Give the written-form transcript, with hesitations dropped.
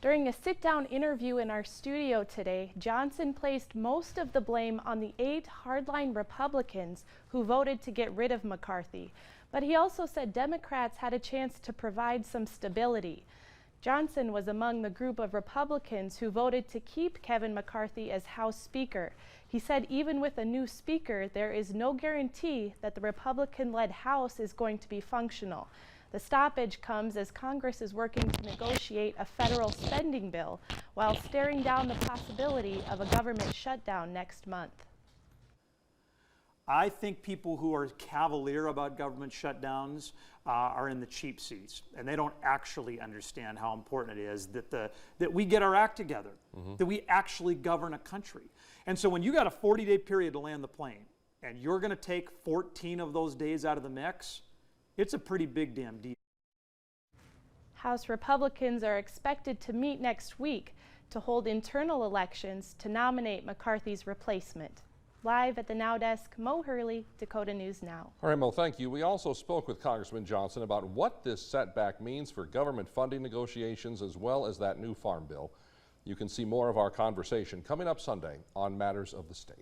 During a sit-down interview in our studio today, Johnson placed most of the blame on the 8 hardline Republicans who voted to get rid of McCarthy. But he also said Democrats had a chance to provide some stability. Johnson was among the group of Republicans who voted to keep Kevin McCarthy as House Speaker. He said even with a new Speaker, there is no guarantee that the Republican-led House is going to be functional. The stoppage comes as Congress is working to negotiate a federal spending bill while staring down the possibility of a government shutdown next month. I think people who are cavalier about government shutdowns are in the cheap seats, and they don't actually understand how important it is that we get our act together, that we actually govern a country. And so when you got a 40-day period to land the plane, and you're going to take 14 of those days out of the mix, it's a pretty big damn deal. House Republicans are expected to meet next week to hold internal elections to nominate McCarthy's replacement. Live at the Now Desk, Mo Hurley, Dakota News Now. All right, Mo, thank you. We also spoke with Congressman Johnson about what this setback means for government funding negotiations as well as that new farm bill. You can see more of our conversation coming up Sunday on Matters of the State.